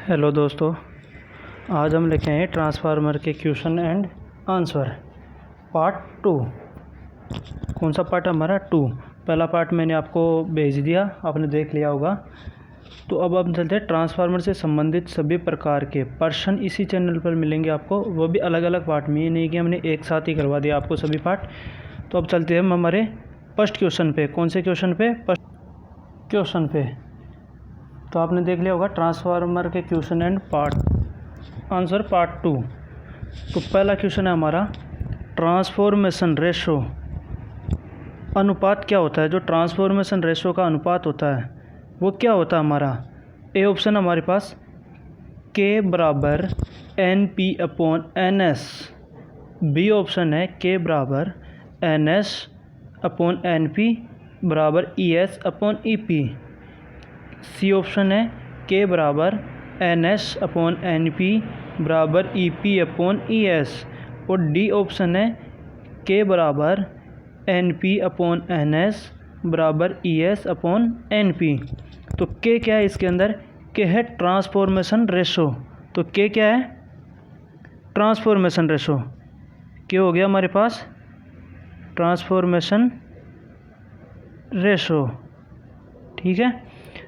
Hello दोस्तों, आज हम लेके आए ट्रांसफार्मर के क्वेश्चन एंड आंसर पार्ट 2। कौन सा पार्ट हमारा? 2। पहला पार्ट मैंने आपको भेज दिया, आपने देख लिया होगा। तो अब हम चलते हैं ट्रांसफार्मर से संबंधित सभी प्रकार के प्रश्न इसी चैनल पर मिलेंगे आपको, वो भी अलग अलग पार्ट में। ये नहीं कि हमने एक साथ ही करवा दिया आपको सभी पार्ट। तो अब चलते हैं हम हमारे फर्स्ट क्वेश्चन पे। कौन से क्वेश्चन पे? फर्स्ट क्वेश्चन पे। तो आपने देख लिया होगा ट्रांसफार्मर के question and part answer part 2। तो पहला क्वेश्चन है हमारा, ट्रांसफॉर्मेशन रेशो अनुपात क्या होता है? जो ट्रांसफॉर्मेशन रेशो का अनुपात होता है वो क्या होता है हमारा? ए ऑप्शन हमारे पास के बराबर N P upon N S. B option है के बराबर N S upon N P बराबर E S upon E P. C option है के बराबर N S upon N P बराबर E P upon E S. और D option है K बराबर N P upon N S बराबर E S upon N P. तो K क्या है इसके अंदर? के है ट्रांसफॉर्मेशन रेशो। तो के क्या है? Transformation ratio. के हो गया हमारे पास ट्रांसफॉर्मेशन रेशो, ठीक है।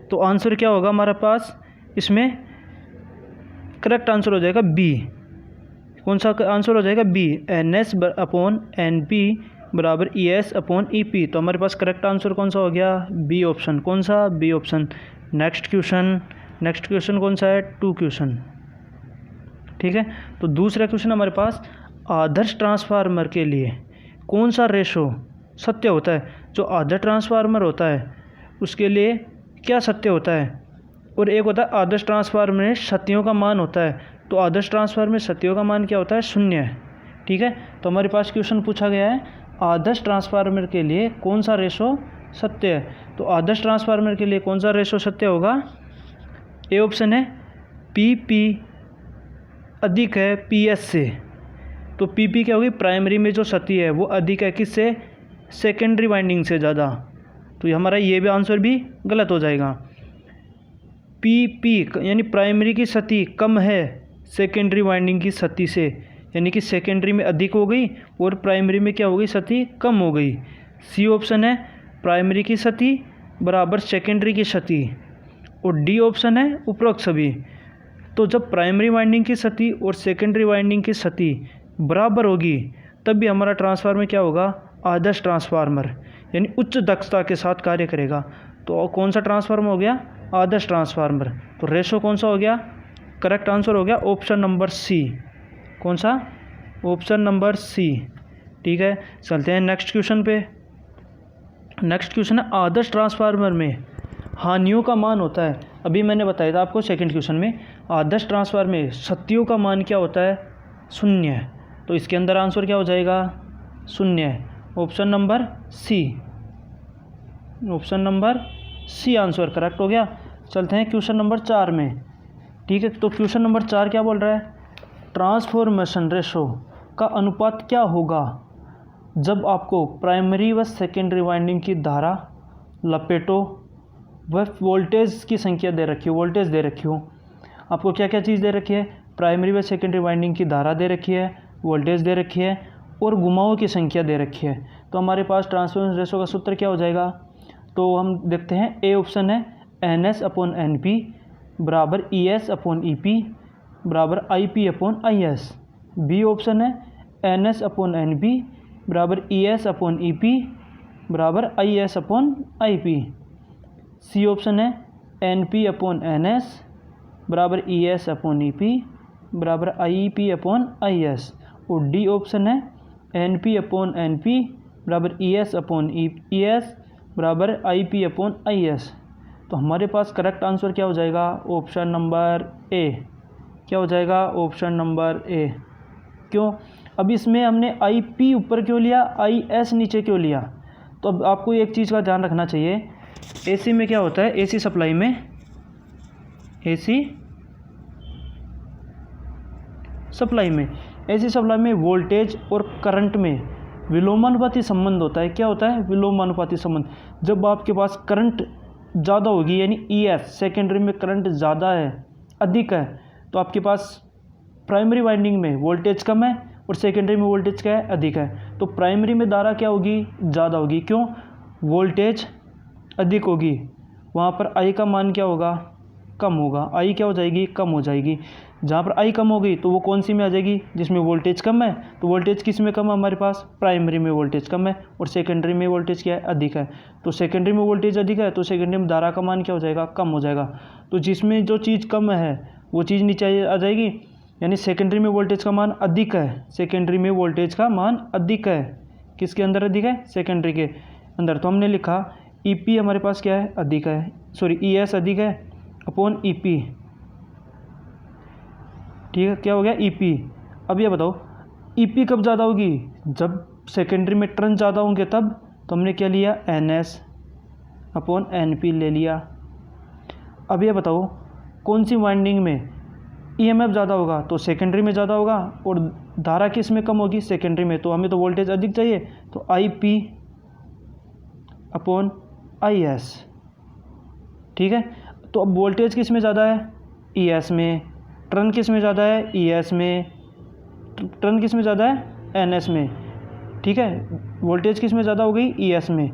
तो आंसर क्या होगा हमारे पास इसमें? करेक्ट आंसर हो जाएगा बी। कौन सा आंसर हो जाएगा? B, N S upon N P बराबर E S upon E P. तो हमारे पास करेक्ट आंसर कौन सा हो गया? B option. कौन सा? B option. नेक्स्ट क्वेश्चन कौन सा है? 2 क्वेश्चन, ठीक है। तो दूसरा क्वेश्चन हमारे पास, आदर्श ट्रांसफार्मर के लिए कौन सा रेशो सत्य होता है? जो आदर्श ट्रांसफार्मर होता है उसके लिए क्या सत्य होता है? और एक होता है आदर्श ट्रांसफार्मर में सत्यों का मान होता है। तो आदर्श ट्रांसफार्मर में सत्यों का मान क्या होता है? 0 है, ठीक है। तो हमारे पास क्वेश्चन पूछा गया है आदर्श ट्रांसफार्मर के लिए कौन सा रेशो सत्य है? तो आदर्श ट्रांसफार्मर के लिए कौन सा रेशो सत्य होगा? ए ऑप्शन है पी पी अधिक है पी एस से। तो पी पी क्या होगी? प्राइमरी में जो सत्य है वो अधिक है किससे? सेकेंडरी वाइंडिंग से ज़्यादा। तो हमारा ये भी आंसर भी गलत हो जाएगा। पी पी यानी प्राइमरी की सती कम है सेकेंडरी वाइंडिंग की सती से, यानी कि सेकेंडरी में अधिक हो गई और प्राइमरी में क्या हो गई? सती कम हो गई। सी ऑप्शन है प्राइमरी की सती बराबर सेकेंडरी की सती। और डी ऑप्शन है उपरोक्त सभी। तो जब प्राइमरी वाइंडिंग की सती और सेकेंडरी वाइंडिंग की सती बराबर होगी तब भी हमारा ट्रांसफार्मर क्या होगा? आदर्श ट्रांसफार्मर, यानी उच्च दक्षता के साथ कार्य करेगा। तो कौन सा ट्रांसफार्मर हो गया? आदर्श ट्रांसफार्मर। तो रेशो कौन सा हो गया? करेक्ट आंसर हो गया ऑप्शन नंबर सी। कौन सा? ऑप्शन नंबर सी, ठीक है। चलते हैं नेक्स्ट क्वेश्चन पे। नेक्स्ट क्वेश्चन है, आदर्श ट्रांसफार्मर में हानियों का मान होता है। अभी मैंने बताया था आपको सेकंड क्वेश्चन में, आदर्श ट्रांसफार्मर में सत्यों का मान क्या होता है? 0। तो इसके अंदर आंसर क्या हो जाएगा? 0। Option number C. Option number C answer correct हो गया। चलते हैं क्वेश्चन नंबर 4 में, ठीक है। तो क्वेश्चन नंबर 4 क्या बोल रहा है? ट्रांसफॉर्मेशन रेशो का अनुपात क्या होगा जब आपको प्राइमरी व सेकेंडरी वाइंडिंग की धारा, लपेटो व वोल्टेज की संख्या दे रखी हो, वोल्टेज दे रखी हो। आपको क्या क्या चीज़ दे रखी है? प्राइमरी व सेकेंडरी वाइंडिंग की धारा दे रखी है, वोल्टेज दे रखी है और घुमावों की संख्या दे रखी है। तो हमारे पास ट्रांसफॉर्मेशन रेशो का सूत्र क्या हो जाएगा? तो हम देखते हैं, ए ऑप्शन है N S upon N P बराबर E S upon E P बराबर I P upon I S. B option है N S upon N P बराबर E S upon E P बराबर I S upon I P. C option है N P upon N S बराबर E S upon E P बराबर I P upon I S. और D option है N P upon N P बराबर E S upon E S बराबर I P upon I S. तो हमारे पास correct answer क्या हो जाएगा? Option number A. क्या हो जाएगा? Option number A. क्यों? अब इसमें हमने आई पी ऊपर क्यों लिया, आई एस नीचे क्यों लिया? तो अब आपको एक चीज़ का ध्यान रखना चाहिए, एसी में क्या होता है? एसी सप्लाई में एसी सप्लाई में वोल्टेज और करंट में विलोमानुपाती संबंध होता है। क्या होता है? विलोमानुपाती संबंध। जब आपके पास करंट ज़्यादा होगी यानी ई एस, सेकेंडरी में करंट ज़्यादा है अधिक है तो आपके पास प्राइमरी वाइंडिंग में वोल्टेज कम है और सेकेंडरी में वोल्टेज क्या है, अधिक है। तो प्राइमरी में धारा क्या होगी, ज़्यादा होगी। क्यों, वोल्टेज अधिक होगी, वहाँ पर आई का मान क्या होगा, कम होगा। आई क्या हो जाएगी, कम हो जाएगी। जहाँ पर आई कम हो गई तो वो कौन सी में आ जाएगी, जिसमें वोल्टेज कम है। तो वोल्टेज किस में कम है हमारे पास, प्राइमरी में वोल्टेज कम है और सेकेंडरी में वोल्टेज क्या है, अधिक है। तो सेकेंडरी में वोल्टेज अधिक है तो सेकेंडरी में धारा का मान क्या हो जाएगा, कम हो जाएगा। तो जिसमें जो चीज़ कम है वो चीज़ नीचे आ जाएगी, यानी सेकेंडरी में वोल्टेज का मान अधिक है। सेकेंडरी में वोल्टेज का मान अधिक है, किसके अंदर अधिक है, सेकेंडरी के अंदर। तो हमने लिखा ईपी हमारे पास क्या है, अधिक है, सॉरी ईएस अधिक है अपॉन ईपी। ठीक है, क्या हो गया, ईपी। अब ये बताओ ईपी कब ज़्यादा होगी, जब सेकेंडरी में टर्न ज़्यादा होंगे तब। तो हमने क्या लिया, एनएस अपॉन एनपी ले लिया। अब ये बताओ कौन सी वाइंडिंग में ईएमएफ ज़्यादा होगा, तो सेकेंडरी में ज़्यादा होगा और धारा किस में कम होगी, सेकेंडरी में। तो हमें तो वोल्टेज अधिक चाहिए, तो आईपी अपॉन आईएस। ठीक है, तो अब वोल्टेज किस में ज़्यादा है, ईएस में। टर्न किस में ज़्यादा है, ईएस में। टर्न किस में ज़्यादा है, एनएस में। ठीक है, वोल्टेज किस में ज़्यादा हो गई, ईएस में।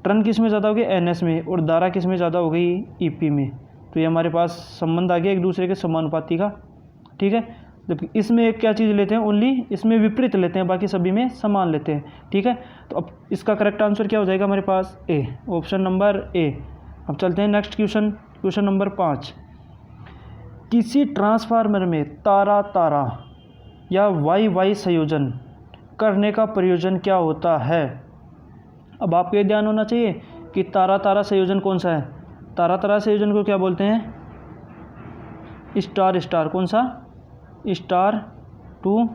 टर्न किस में ज़्यादा हो गई, एनएस में। और धारा किस में ज़्यादा हो गई, ईपी में। तो ये हमारे पास संबंध आ गया एक दूसरे के समानुपाती का। ठीक है, जबकि इसमें एक क्या चीज़ लेते हैं, ओनली इसमें विपरीत लेते हैं, बाकी सभी में समान लेते हैं। ठीक है, तो अब इसका करेक्ट आंसर क्या हो जाएगा हमारे पास, ए, ऑप्शन नंबर ए। अब चलते हैं नेक्स्ट क्वेश्चन, क्वेश्चन नंबर 5। किसी ट्रांसफार्मर में तारा तारा या वाई वाई संयोजन करने का प्रयोजन क्या होता है। अब आपको ये ध्यान होना चाहिए कि तारा तारा संयोजन कौन सा है। तारा तारा संयोजन को क्या बोलते हैं, स्टार स्टार। कौन सा, स्टार टू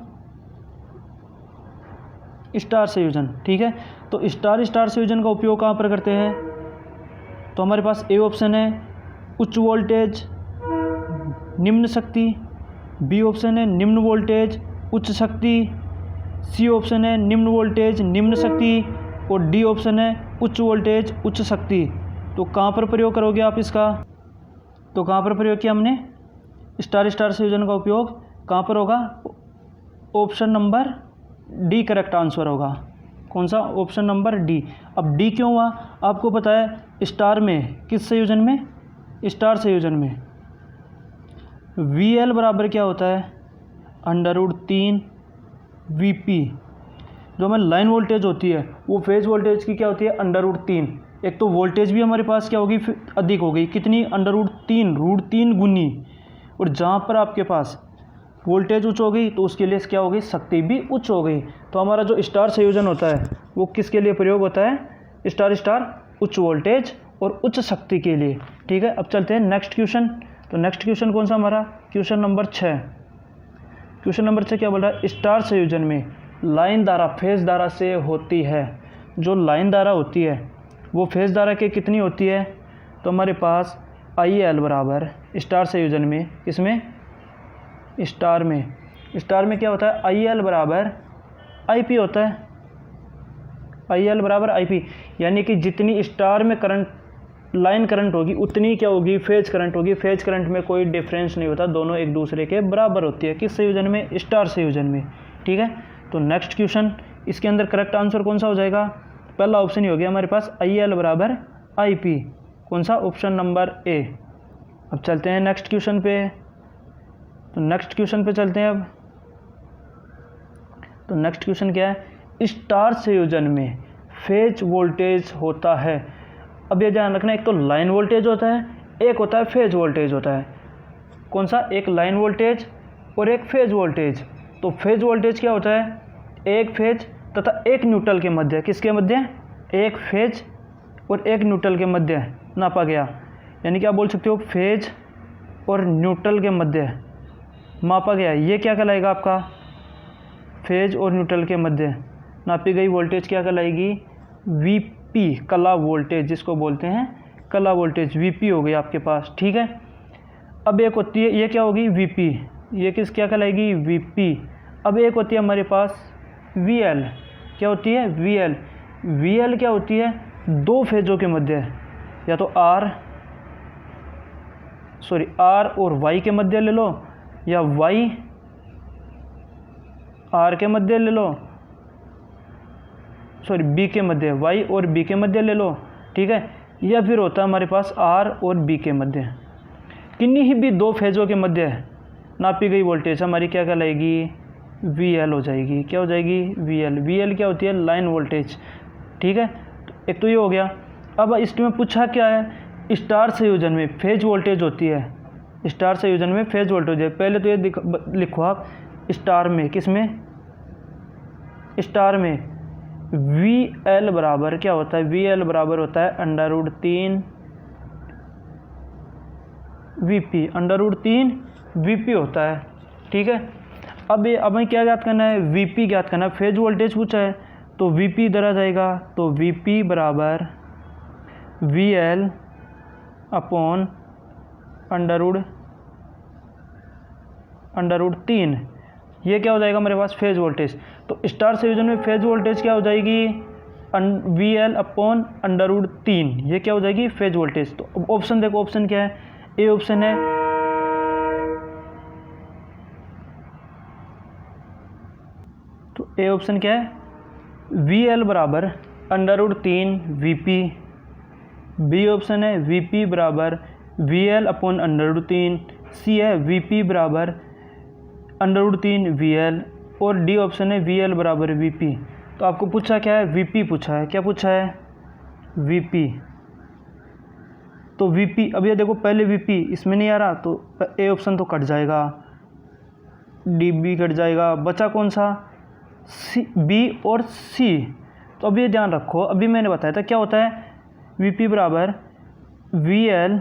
स्टार संयोजन। ठीक है, तो स्टार स्टार संयोजन का उपयोग कहाँ पर करते हैं। तो हमारे पास ए ऑप्शन है उच्च वोल्टेज निम्न शक्ति, बी ऑप्शन है निम्न वोल्टेज उच्च शक्ति, सी ऑप्शन है निम्न वोल्टेज निम्न शक्ति और डी ऑप्शन है उच्च वोल्टेज उच्च शक्ति। तो कहाँ पर प्रयोग करोगे आप इसका, तो कहाँ पर प्रयोग किया हमने, स्टार स्टार संयोजन का उपयोग कहाँ पर होगा, option number D correct answer होगा। कौन सा, ऑप्शन नंबर डी। अब डी क्यों हुआ, आपको पता है स्टार में, किस संयोजन में, स्टार संयोजन में वी एल बराबर क्या होता है, √3 वीपी। जो हमारी लाइन वोल्टेज होती है वो फेज वोल्टेज की क्या होती है, √3। एक तो वोल्टेज भी हमारे पास क्या होगी, अधिक हो गई, कितनी, √3 गुनी। और जहाँ पर आपके पास वोल्टेज उच्च हो गई तो उसके लिए क्या हो गई, शक्ति भी उच्च हो गई। तो हमारा जो स्टार संयोजन होता है वो किसके लिए प्रयोग होता है, स्टार स्टार उच्च वोल्टेज और उच्च शक्ति के लिए। ठीक है, अब चलते हैं नेक्स्ट क्वेश्चन। तो नेक्स्ट क्वेश्चन कौन सा हमारा, क्वेश्चन नंबर 6। क्वेश्चन नंबर 6 क्या बोल रहा है, स्टार संयोजन में लाइन धारा फेज धारा से होती है। जो लाइन धारा होती है वो फेज धारा के कितनी होती है। तो हमारे पास आई एल बराबर स्टार संयोजन में, इसमें स्टार में क्या होता है, आई एल बराबर आई पी होता है। आई एल बराबर आई पी, यानी कि जितनी स्टार में करंट, लाइन करंट होगी उतनी क्या होगी, फेज करंट होगी। फेज करंट में कोई डिफरेंस नहीं होता, दोनों एक दूसरे के बराबर होती है। किस संयोजन में, स्टार संयोजन में। ठीक है, तो नेक्स्ट क्वेश्चन, इसके अंदर करेक्ट आंसर कौन सा हो जाएगा, पहला ऑप्शन ही हो गया हमारे पास आई एल बराबर आई पी। कौन सा, ऑप्शन नंबर ए। अब चलते हैं नेक्स्ट क्वेश्चन पे। तो नेक्स्ट क्वेश्चन पे चलते हैं अब। तो नेक्स्ट क्वेश्चन क्या है, स्टार संयोजन में फेज वोल्टेज होता है। अब ये ध्यान रखना, एक तो लाइन वोल्टेज होता है, एक होता है फेज वोल्टेज होता है। कौन सा, एक लाइन वोल्टेज और एक फेज वोल्टेज। तो फेज वोल्टेज क्या होता है, एक फेज तथा एक न्यूट्रल के मध्य, किसके मध्य, एक फेज और एक न्यूट्रल के मध्य नापा गया। यानी कि आप बोल सकते हो फेज और न्यूट्रल के मध्य मापा गया। ये क्या कहलाएगा आपका, फेज और न्यूट्रल के मध्य नापी गई वोल्टेज क्या कहलाएगी, वीपी, कला वोल्टेज जिसको बोलते हैं, कला वोल्टेज वीपी हो गई आपके पास। ठीक है, अब एक होती है, ये क्या होगी, वीपी, ये किस क्या कहलाएगी, वीपी। अब एक होती है हमारे पास वीएल, क्या होती है, वीएल। वीएल क्या होती है, दो फेजों के मध्य, या तो आर सॉरी आर और वाई के मध्य ले लो, या वाई आर के मध्य ले लो, सॉरी बी के मध्य, वाई और बी के मध्य ले लो, ठीक है। या फिर होता है हमारे पास आर और बी के मध्य। किन्हीं ही भी दो फेजों के मध्य नापी गई वोल्टेज हमारी क्या कहलाएगी, वी एल हो जाएगी। क्या हो जाएगी, वी एल। वी एल क्या होती है, लाइन वोल्टेज, ठीक है। एक तो ये हो गया। अब इसमें पूछा क्या है, स्टार संयोजन में फेज वोल्टेज होती है, स्टार संयोजन में फेज वोल्टेज है। पहले तो ये लिखो आप, स्टार में, किस में, स्टार में वी एल बराबर क्या होता है, वी एल बराबर होता है √3 वीपी, √3 वीपी होता है, ठीक है। अब हमें क्या ज्ञात करना है, वीपी ज्ञात करना है। फेज वोल्टेज पूछा है तो वीपी इधर आ जाएगा, तो वीपी बराबर वी एल अपॉन √3, ये क्या हो जाएगा हमारे पास, फेज वोल्टेज। तो स्टार संयोजन में फेज वोल्टेज क्या हो जाएगी, वी एल अपॉन √3, ये क्या हो जाएगी, फेज वोल्टेज। तो ऑप्शन देखो, ऑप्शन क्या है, ए ऑप्शन है, तो ए ऑप्शन क्या है, वी एल बराबर √3 वीपी। बी ऑप्शन है वीपी बराबर वी एल अपॉन √3। सी है वीपी बराबर √3 वी एल। और डी ऑप्शन है वी एल बराबर वीपी। तो आपको पूछा क्या है, वीपी पूछा है। क्या पूछा है, वीपी। तो वीपी, अब ये देखो पहले वीपी इसमें नहीं आ रहा, तो ए ऑप्शन तो कट जाएगा, डी बी कट जाएगा, बचा कौन सा, सी, बी और सी। तो अब ये ध्यान रखो, अभी मैंने बताया था क्या होता है, वीपी बराबर वी एल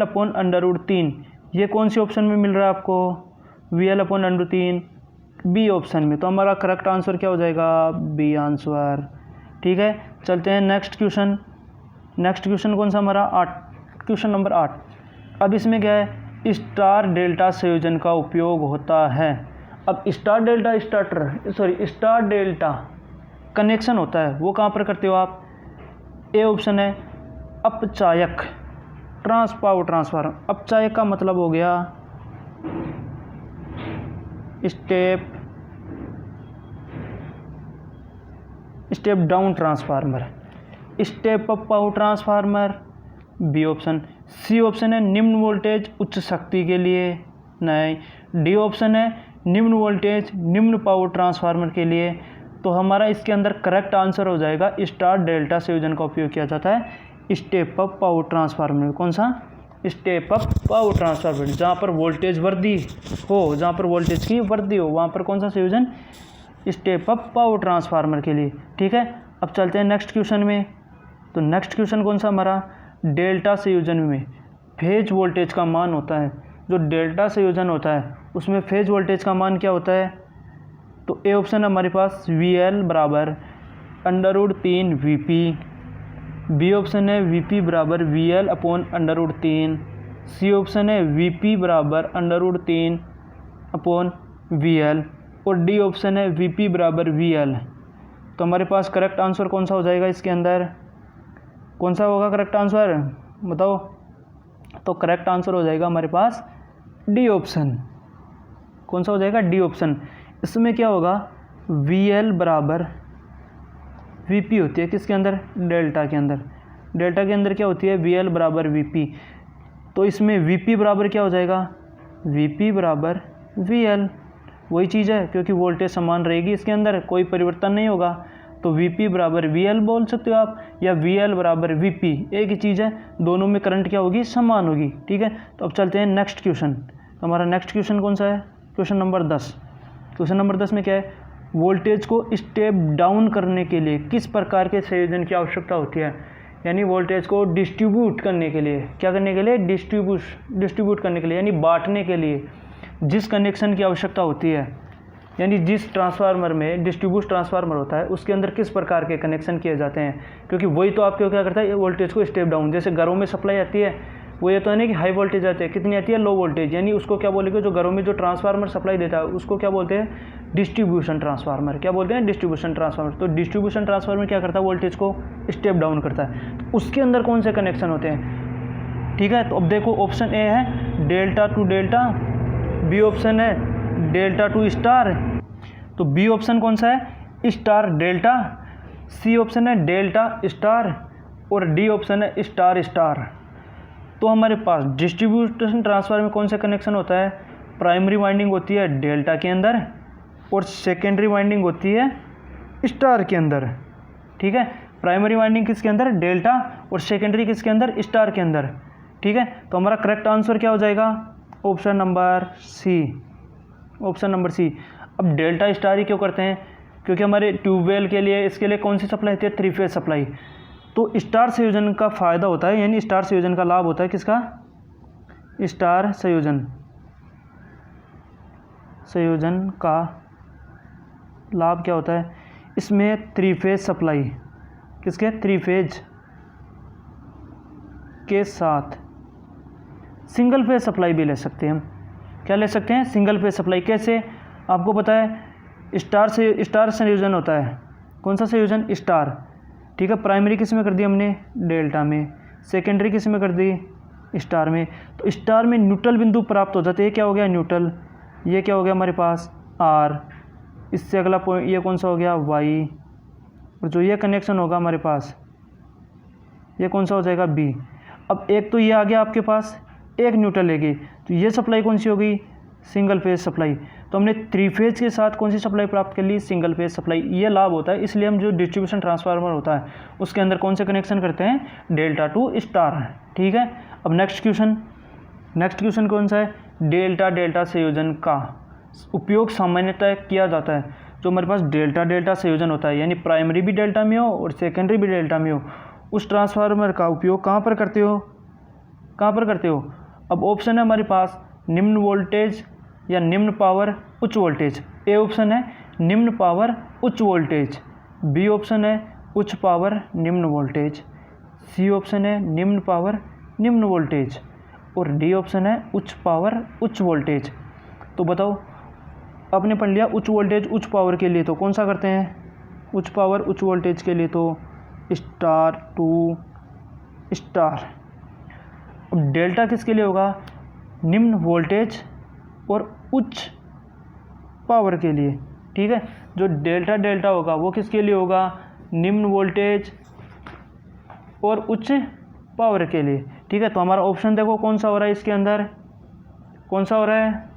अपॉन √3। ये कौन सी ऑप्शन में मिल रहा है आपको, V L upon √3, B option में। तो हमारा करेक्ट आंसर क्या हो जाएगा, बी आंसर, ठीक है। चलते हैं नेक्स्ट क्वेश्चन। नेक्स्ट क्वेश्चन कौन सा हमारा, 8, क्वेश्चन नंबर 8। अब इसमें क्या है, स्टार डेल्टा संयोजन का उपयोग होता है। अब स्टार डेल्टा कनेक्शन होता है, वो कहाँ पर करते हो आप, ए ऑप्शन है अपचायक पावर ट्रांसफार्मर। अपचायक का मतलब हो गया step down transformer, step up power transformer, B option. C option है निम्न वोल्टेज उच्च शक्ति के लिए, नहीं। डी ऑप्शन है निम्न वोल्टेज निम्न पावर ट्रांसफार्मर के लिए। तो हमारा इसके अंदर करेक्ट आंसर हो जाएगा, स्टार डेल्टा संयोजन का उपयोग किया जाता है स्टेप अप पावर ट्रांसफार्मर। कौन सा, स्टेप अप पावर ट्रांसफार्मर, जहाँ पर वोल्टेज वृद्धि हो, जहाँ पर वोल्टेज की वृद्धि हो, वहाँ पर कौन सा संयोजन, स्टेप अप पावर ट्रांसफार्मर के लिए, ठीक है। अब चलते हैं नेक्स्ट क्वेश्चन में। तो नेक्स्ट क्वेश्चन कौन सा हमारा, डेल्टा संयोजन में फेज वोल्टेज का मान होता है। जो डेल्टा संयोजन होता है उसमें फेज वोल्टेज का मान क्या होता है, तो ए ऑप्शन है हमारे पास वी एल बराबर √3 वीपी। बी ऑप्शन है वीपी बराबर V L upon √3। C option है वीपी बराबर √3 अपॉन वी एल। और डी ऑप्शन है वीपी बराबर वी एल। तो हमारे पास करेक्ट आंसर कौन सा हो जाएगा, इसके अंदर कौन सा होगा करेक्ट आंसर, बताओ। तो करेक्ट आंसर हो जाएगा हमारे पास डी ऑप्शन। कौन सा हो जाएगा, डी ऑप्शन। इसमें क्या होगा, वी एल बराबर वीपी होती है किसके अंदर, डेल्टा के अंदर। डेल्टा के अंदर क्या होती है, वी एल बराबर वीपी। तो इसमें वीपी बराबर क्या हो जाएगा, वीपी बराबर वी एल। वही चीज़ है, क्योंकि वोल्टेज समान रहेगी, इसके अंदर कोई परिवर्तन नहीं होगा। तो वीपी बराबर वी एल बोल सकते हो आप, या वी एल बराबर वीपी, एक ही चीज़ है, दोनों में करंट क्या होगी, समान होगी, ठीक है। तो अब चलते हैं नेक्स्ट क्वेश्चन। तो हमारा नेक्स्ट क्वेश्चन कौन सा है, क्वेश्चन नंबर 10। क्वेश्चन नंबर 10 में क्या है, वोल्टेज को स्टेप डाउन करने के लिए किस प्रकार के संयोजन की आवश्यकता होती है। यानी वोल्टेज को डिस्ट्रीब्यूट करने के लिए, क्या करने के लिए, डिस्ट्रीब्यूट करने के लिए, यानी बांटने के लिए जिस कनेक्शन की आवश्यकता होती है, यानी जिस ट्रांसफार्मर में डिस्ट्रीब्यूट ट्रांसफार्मर होता है उसके अंदर किस प्रकार के कनेक्शन किए जाते हैं। क्योंकि वही तो आपको क्या करता है, वोल्टेज को स्टेप डाउन, जैसे घरों में सप्लाई आती है वो ये तो है ना कि हाई वोल्टेज आती है, कितनी आती है, लो वोल्टेज, यानी उसको क्या बोलेंगे, जो घरों में जो ट्रांसफार्मर सप्लाई देता है उसको क्या बोलते हैं, डिस्ट्रीब्यूशन ट्रांसफार्मर। क्या बोलते हैं, डिस्ट्रीब्यूशन ट्रांसफार्मर। तो डिस्ट्रीब्यूशन ट्रांसफार्मर क्या करता है, वोल्टेज को स्टेप डाउन करता है। तो उसके अंदर कौन से कनेक्शन होते हैं, ठीक है। तो अब देखो ऑप्शन ए है delta to delta, B option है डेल्टा टू स्टार, तो बी ऑप्शन कौन सा है, स्टार डेल्टा, सी ऑप्शन है डेल्टा स्टार, और डी ऑप्शन है स्टार स्टार। तो हमारे पास डिस्ट्रीब्यूशन ट्रांसफार्मर में कौन सा कनेक्शन होता है, प्राइमरी वाइंडिंग होती है डेल्टा के अंदर और सेकेंडरी वाइंडिंग होती है स्टार के अंदर, ठीक है। प्राइमरी वाइंडिंग किसके अंदर, डेल्टा, और सेकेंडरी किसके अंदर, स्टार के अंदर, ठीक है। तो हमारा करेक्ट आंसर क्या हो जाएगा, option number C, option number C. अब डेल्टा स्टार ही क्यों करते हैं, क्योंकि हमारे ट्यूबवेल के लिए, इसके लिए कौन सी सप्लाई होती है, 3 फेज सप्लाई। तो स्टार संयोजन का फ़ायदा होता है, यानी स्टार संयोजन का लाभ होता है किसका, स्टार संयोजन का लाभ क्या होता है, इसमें 3 फेज सप्लाई, किसके, 3 फेज के साथ सिंगल फेज सप्लाई भी ले सकते हैं हम। क्या ले सकते हैं, सिंगल फेज सप्लाई। कैसे, आपको पता है स्टार संयोजन होता है, कौन सा संयोजन, स्टार, ठीक है। प्राइमरी किस में कर दी हमने, डेल्टा में, सेकेंडरी किस में कर दी, स्टार में। तो स्टार में न्यूट्रल बिंदु प्राप्त हो जाते हैं, क्या हो गया, न्यूट्रल, ये क्या हो गया हमारे पास, आर, इससे अगला पॉइंट ये कौन सा हो गया, वाई, और जो ये कनेक्शन होगा हमारे पास ये कौन सा हो जाएगा, बी। अब एक तो ये आ गया आपके पास, एक न्यूट्रल लेगी, तो ये सप्लाई कौन सी हो गई, सिंगल फेज सप्लाई। तो हमने 3 फेज के साथ कौन सी सप्लाई प्राप्त कर ली, सिंगल फेज सप्लाई। ये लाभ होता है, इसलिए हम जो डिस्ट्रीब्यूशन ट्रांसफार्मर होता है उसके अंदर कौन से कनेक्शन करते हैं, डेल्टा टू स्टार, ठीक है। अब नेक्स्ट क्वेश्चन कौन सा है, डेल्टा डेल्टा संयोजन का उपयोग सामान्यतः किया जाता है। जो हमारे पास डेल्टा डेल्टा संयोजन होता है, यानी प्राइमरी भी डेल्टा में हो और सेकेंडरी भी डेल्टा में हो, उस ट्रांसफार्मर का उपयोग कहाँ पर करते हो, अब ऑप्शन है हमारे पास निम्न वोल्टेज या निम्न पावर उच्च वोल्टेज। ए ऑप्शन है निम्न पावर उच्च वोल्टेज, बी ऑप्शन है उच्च पावर निम्न वोल्टेज, सी ऑप्शन है निम्न पावर निम्न वोल्टेज, और डी ऑप्शन है उच्च पावर उच्च वोल्टेज। तो बताओ, आपने पढ़ लिया उच्च वोल्टेज उच्च पावर के लिए, तो कौन सा करते हैं, उच्च पावर उच्च वोल्टेज के लिए तो स्टार टू स्टार। अब डेल्टा किसके लिए होगा, निम्न वोल्टेज और उच्च पावर के लिए, ठीक है। जो डेल्टा डेल्टा होगा वो किसके लिए होगा, निम्न वोल्टेज और उच्च पावर के लिए, ठीक है। तो हमारा ऑप्शन देखो कौन सा हो रहा है, इसके अंदर कौन सा हो रहा है,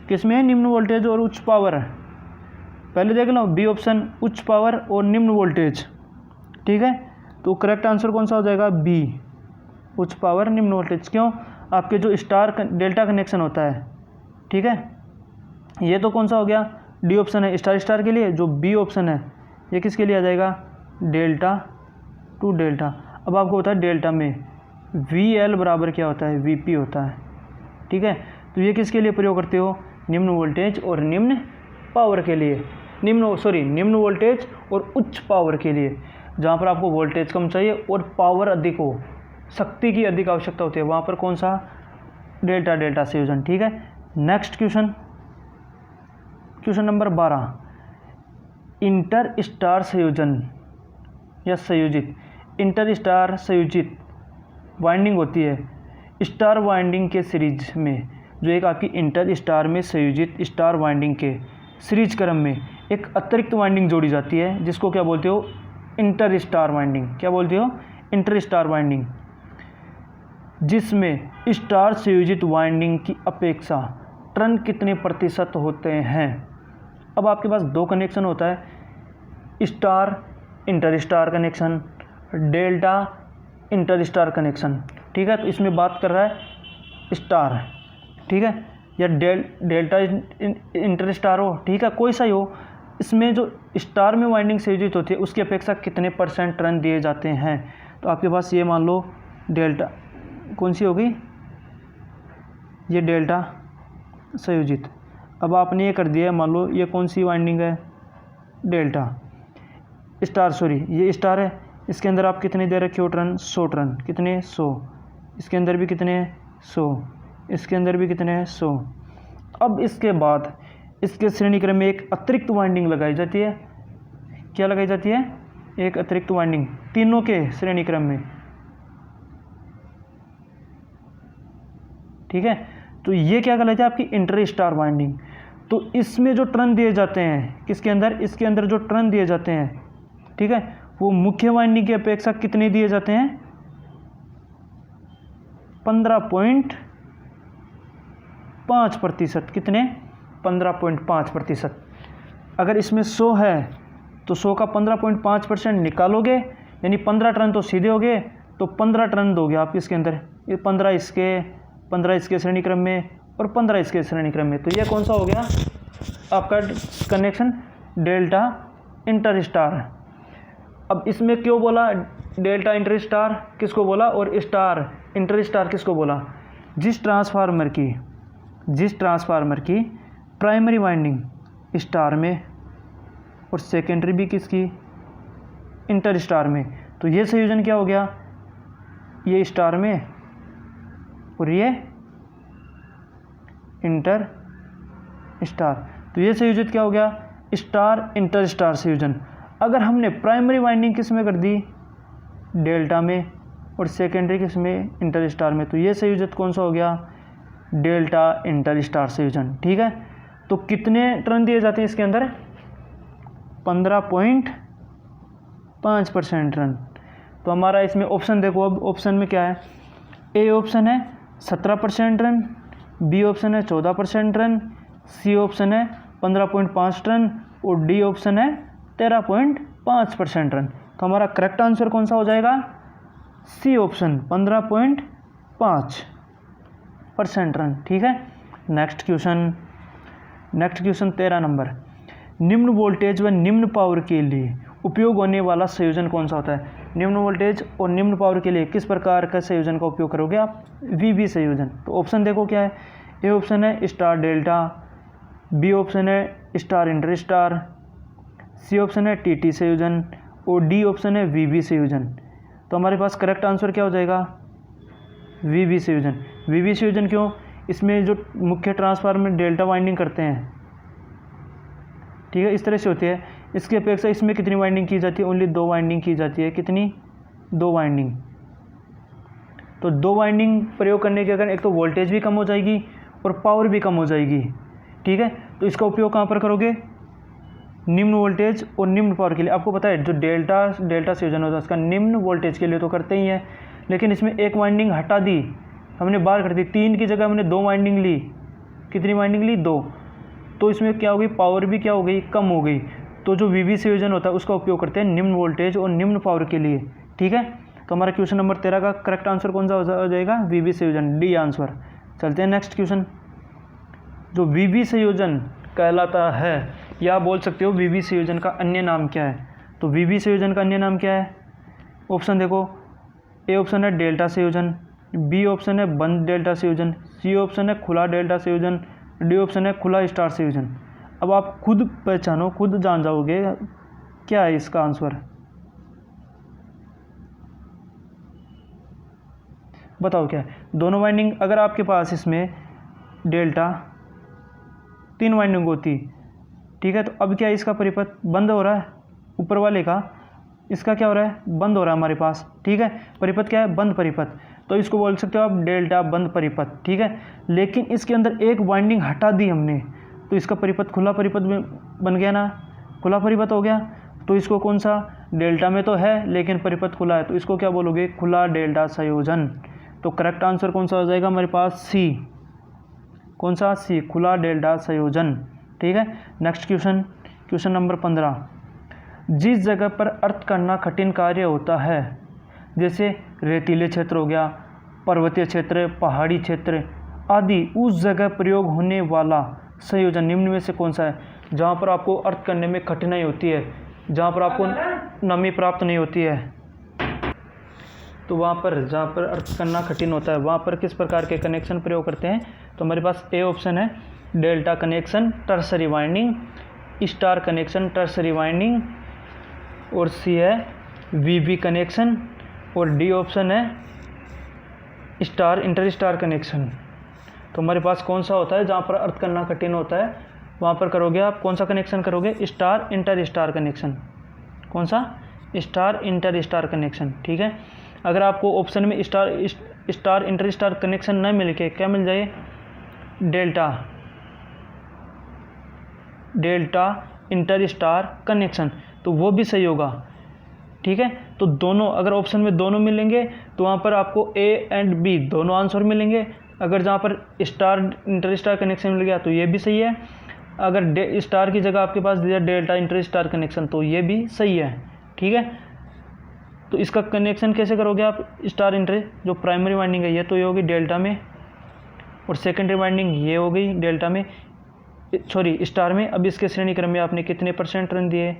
किसमें है, निम्न वोल्टेज और उच्च पावर। पहले देख लो, बी ऑप्शन उच्च पावर और निम्न वोल्टेज, ठीक है। तो करेक्ट आंसर कौन सा हो जाएगा, बी, उच्च पावर निम्न वोल्टेज। क्यों, आपके जो स्टार डेल्टा कनेक्शन होता है, ठीक है, ये तो कौन सा हो गया, डी ऑप्शन है स्टार स्टार के लिए, जो बी ऑप्शन है ये किसके लिए आ जाएगा, डेल्टा टू डेल्टा। अब आपको पता है डेल्टा में वी एल बराबर क्या होता है, वी पी होता है, ठीक है। तो ये किसके लिए प्रयोग करते हो, निम्न वोल्टेज और निम्न पावर के लिए, निम्न वोल्टेज और उच्च पावर के लिए। जहाँ पर आपको वोल्टेज कम चाहिए और पावर अधिक हो, शक्ति की अधिक आवश्यकता होती है, वहाँ पर कौन सा, डेल्टा डेल्टा संयोजन, ठीक है। Next question number 12, inter star संयोजन या संयोजित। इंटर स्टार संयोजित वाइंडिंग होती है स्टार वाइंडिंग के सीरीज में, जो एक आपकी इंटर स्टार में संयोजित स्टार वाइंडिंग के सीरीज क्रम में एक अतिरिक्त वाइंडिंग जोड़ी जाती है, जिसको क्या बोलते हो, इंटर स्टार वाइंडिंग। क्या बोलते हो, इंटर स्टार वाइंडिंग, जिसमें स्टार संयोजित वाइंडिंग की अपेक्षा टर्न कितने प्रतिशत होते हैं। अब आपके पास 2 कनेक्शन होता है, star inter star connection, delta inter star connection, ठीक है। तो इसमें बात कर रहा है स्टार, ठीक है, या डेल्टा इंटर स्टार हो, ठीक है, कोई सा ही हो, इसमें जो स्टार में वाइंडिंग संयोजित होती है उसकी अपेक्षा कितने % टर्न दिए जाते हैं। तो आपके पास ये मान लो डेल्टा कौन सी होगी, ये डेल्टा संयोजित। अब आपने ये कर दिया है, मान लो ये कौन सी वाइंडिंग है, डेल्टा स्टार, ये स्टार है, इसके अंदर आप कितने दे रखे हो टर्न, 100 टर्न, कितने 100, इसके अंदर भी कितने हैं 100, इसके अंदर भी कितने हैं 100। अब इसके बाद इसके श्रेणी क्रम में एक अतिरिक्त वाइंडिंग लगाई जाती है। क्या लगाई जाती है? एक अतिरिक्त वाइंडिंग तीनों के श्रेणी क्रम में, ठीक है। तो ये क्या कहलाती है? आपकी इंटर स्टार वाइंडिंग। तो इसमें जो टर्न दिए जाते हैं किसके अंदर? इसके अंदर जो टर्न दिए जाते हैं, ठीक है, वो मुख्य वाइंडिंग की अपेक्षा कितने दिए जाते हैं? 15.5%। कितने? 15.5%। अगर इसमें 100 है तो 100 का 15.5% निकालोगे, यानी 15 टर्न तो सीधे हो गए, तो 15 टर्न दोगे आप इसके अंदर। ये 15 इसके श्रेणी क्रम में और 15 इसके श्रेणी क्रम में। तो ये कौन सा हो गया आपका कनेक्शन? Delta inter star. अब इसमें क्यों बोला डेल्टा इंटर स्टार? किसको बोला? और स्टार इंटर स्टार किसको बोला? जिस ट्रांसफार्मर की प्राइमरी वाइंडिंग स्टार में और सेकेंडरी भी किसकी? इंटर स्टार में। तो ये संयोजन क्या हो गया? ये स्टार में और ये इंटर स्टार। तो ये संयोजित क्या हो गया? स्टार इंटर स्टार संयोजन। अगर हमने प्राइमरी वाइंडिंग किस में कर दी? डेल्टा में, और सेकेंडरी किस में? इंटर स्टार में। तो ये संयोजित कौन सा हो गया? डेल्टा इंटर स्टार संयोजन, ठीक है। तो कितने टर्न दिए जाते हैं इसके अंदर? 15.5% टर्न। तो हमारा इसमें ऑप्शन देखो, अब ऑप्शन में क्या है? ए ऑप्शन है 17% रन, बी ऑप्शन है 14% रन, सी ऑप्शन है 15.5 टन और डी ऑप्शन है 13.5% रन। तो हमारा करेक्ट आंसर कौन सा हो जाएगा? सी ऑप्शन 15.5% रन, ठीक है। Next question 13 number. निम्न वोल्टेज व निम्न पावर के लिए उपयोग होने वाला संयोजन कौन सा होता है? निम्न वोल्टेज और निम्न पावर के लिए किस प्रकार का संयोजन का उपयोग करोगे आप? वीबी संयोजन। तो ऑप्शन देखो क्या है? ए ऑप्शन है स्टार डेल्टा, बी ऑप्शन है star inter star, C option है टीटी संयोजन और डी ऑप्शन है वीबी संयोजन। तो हमारे पास करेक्ट आंसर क्या हो जाएगा? वीबी संयोजन। वीबी संयोजन क्यों? इसमें जो मुख्य ट्रांसफार्मर डेल्टा वाइंडिंग करते हैं, ठीक है, इस तरह से होती है। इसकी अपेक्षा इसमें कितनी वाइंडिंग की जाती है? ओनली 2 वाइंडिंग की जाती है। कितनी? 2 वाइंडिंग। तो 2 वाइंडिंग प्रयोग करने के कारण एक तो वोल्टेज भी कम हो जाएगी और पावर भी कम हो जाएगी, ठीक है। तो इसका उपयोग कहाँ पर करोगे? निम्न वोल्टेज और निम्न पावर के लिए। आपको पता है जो डेल्टा संयोजन होता है उसका निम्न वोल्टेज के लिए तो करते ही हैं, लेकिन इसमें एक वाइंडिंग हटा दी, हमने बाहर कर दी। 3 की जगह हमने 2 वाइंडिंग ली। कितनी वाइंडिंग ली? 2। तो इसमें क्या हो गई? पावर भी क्या हो गई? कम हो गई। तो जो वीबी संयोजन होता है उसका उपयोग करते हैं निम्न वोल्टेज और निम्न पावर के लिए, ठीक है। तो हमारा क्वेश्चन नंबर 13 का करेक्ट आंसर कौन सा हो जाएगा? वीबी संयोजन, डी आंसर। चलते हैं नेक्स्ट क्वेश्चन। जो वीबी संयोजन कहलाता है, या बोल सकते हो वीबी संयोजन का अन्य नाम क्या है? तो वीबी संयोजन का अन्य नाम क्या है? ऑप्शन देखो, ए ऑप्शन है डेल्टा संयोजन, बी ऑप्शन है बंद डेल्टा संयोजन, सी ऑप्शन है खुला डेल्टा संयोजन, डी ऑप्शन है खुला स्टार संयोजन। अब आप खुद पहचानो, खुद जान जाओगे क्या है इसका आंसर। बताओ क्या है? दोनों वाइंडिंग, अगर आपके पास इसमें डेल्टा 3 वाइंडिंग होती, ठीक है, तो अब क्या इसका परिपथ बंद हो रहा है? ऊपर वाले का इसका क्या हो रहा है? बंद हो रहा है हमारे पास, ठीक है। परिपथ क्या है? बंद परिपथ। तो इसको बोल सकते हो आप डेल्टा बंद परिपथ, ठीक है। लेकिन इसके अंदर एक वाइंडिंग हटा दी हमने, तो इसका परिपथ खुला परिपथ बन गया ना, खुला परिपथ हो गया। तो इसको कौन सा? डेल्टा में तो है लेकिन परिपथ खुला है, तो इसको क्या बोलोगे? खुला डेल्टा संयोजन। तो करेक्ट आंसर कौन सा हो जाएगा हमारे पास? सी। कौन सा? सी, खुला डेल्टा संयोजन, ठीक है। Next question number 15। जिस जगह पर अर्थ करना कठिन कार्य होता है, जैसे रेतीले क्षेत्र हो गया, पर्वतीय क्षेत्र, पहाड़ी क्षेत्र आदि, उस जगह प्रयोग होने वाला संयोजन निम्न में से कौन सा है? जहाँ पर आपको अर्थ करने में कठिनाई होती है, जहाँ पर आपको नमी प्राप्त नहीं होती है, तो वहाँ पर जहाँ पर अर्थ करना कठिन होता है वहाँ पर किस प्रकार के कनेक्शन प्रयोग करते हैं? तो हमारे पास ए ऑप्शन है delta connection tertiary winding, star connection tertiary winding, और सी है वीबी कनेक्शन, और डी ऑप्शन है स्टार इंटर स्टार कनेक्शन। तो हमारे पास कौन सा होता है, जहाँ पर अर्थ करना कठिन होता है वहाँ पर करोगे आप कौन सा कनेक्शन करोगे, स्टार इंटर स्टार कनेक्शन। कौन सा, स्टार इंटर स्टार कनेक्शन। ठीक है, अगर आपको ऑप्शन में स्टार इंटर स्टार कनेक्शन न मिल के क्या मिल जाए, डेल्टा इंटर स्टार कनेक्शन, तो वो भी सही होगा। ठीक है, तो दोनों अगर ऑप्शन में दोनों मिलेंगे तो वहाँ पर आपको ए एंड बी दोनों आंसर मिलेंगे। अगर जहाँ पर स्टार इंटर स्टार कनेक्शन मिल गया तो ये भी सही है। अगर स्टार की जगह आपके पास दिया डेल्टा इंटर स्टार कनेक्शन तो ये भी सही है। ठीक है, तो इसका कनेक्शन कैसे करोगे आप, स्टार इंटर जो प्राइमरी वाइंडिंग है ये तो ये होगी डेल्टा में, और सेकेंडरी वाइंडिंग ये हो गई डेल्टा में, सॉरी स्टार में। अब इसके श्रेणी क्रम में आपने कितने परसेंट टर्न दिए,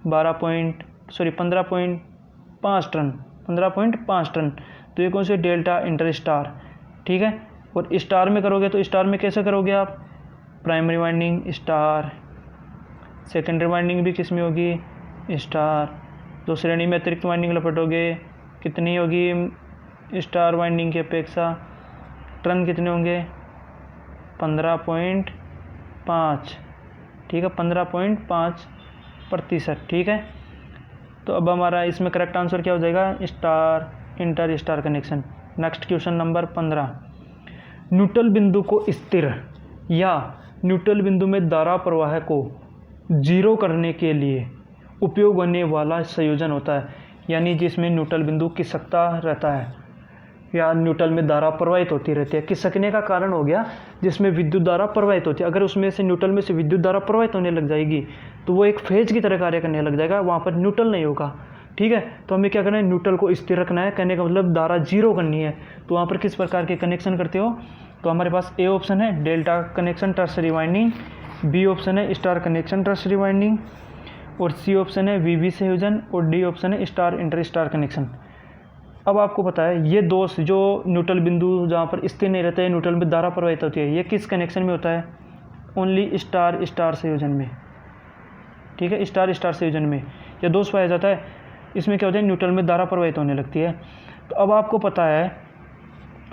15.5 टर्न, 15.5 टर्न। तो ये कौन से, डेल्टा इंटर स्टार। ठीक है, और स्टार में करोगे तो स्टार में कैसे करोगे आप, primary winding star, secondary winding भी किस में होगी, स्टार। तो श्रेणी में अतिरिक्त वाइंडिंग लपेटोगे, कितनी होगी स्टार वाइंडिंग की अपेक्षा, टर्न कितने होंगे, 15.5। ठीक है, 15.5%। ठीक है, तो अब हमारा इसमें करेक्ट आंसर क्या हो जाएगा, star inter star connection. Next question number 15, neutral बिंदु को स्थिर या न्यूट्रल बिंदु में धारा प्रवाह को जीरो करने के लिए उपयोग होने वाला संयोजन होता है, यानी जिसमें न्यूट्रल बिंदु खिसकता रहता है या न्यूट्रल में धारा प्रवाहित होती रहती है। खिसकने का कारण हो गया जिसमें विद्युत धारा प्रवाहित होती है। अगर उसमें से न्यूट्रल में से विद्युत धारा प्रवाहित होने लग जाएगी तो वो एक फेज की तरह कार्य करने लग जाएगा, वहाँ पर न्यूट्रल नहीं होगा। ठीक है, तो हमें क्या करना है, न्यूट्रल को स्थिर रखना है, कहने का मतलब धारा जीरो करनी है। तो वहाँ पर किस प्रकार के कनेक्शन करते हो, तो हमारे पास ए ऑप्शन है delta connection tertiary winding, B option है स्टार कनेक्शन टर्सरी वाइंडिंग, और सी ऑप्शन है वीवी संयोजन, और डी ऑप्शन है स्टार इंटर स्टार कनेक्शन। अब आपको पता है ये दोष जो न्यूट्रल बिंदु जहाँ पर स्थिर नहीं रहते हैं, न्यूट्रल में धारा प्रवाहित होती है, ये किस कनेक्शन में होता है, ओनली स्टार स्टार संयोजन में। ठीक है, स्टार स्टार संयोजन में यह दोष पाया जाता है। इसमें क्या होता है, न्यूट्रल में धारा प्रवाहित होने लगती है। तो अब आपको पता है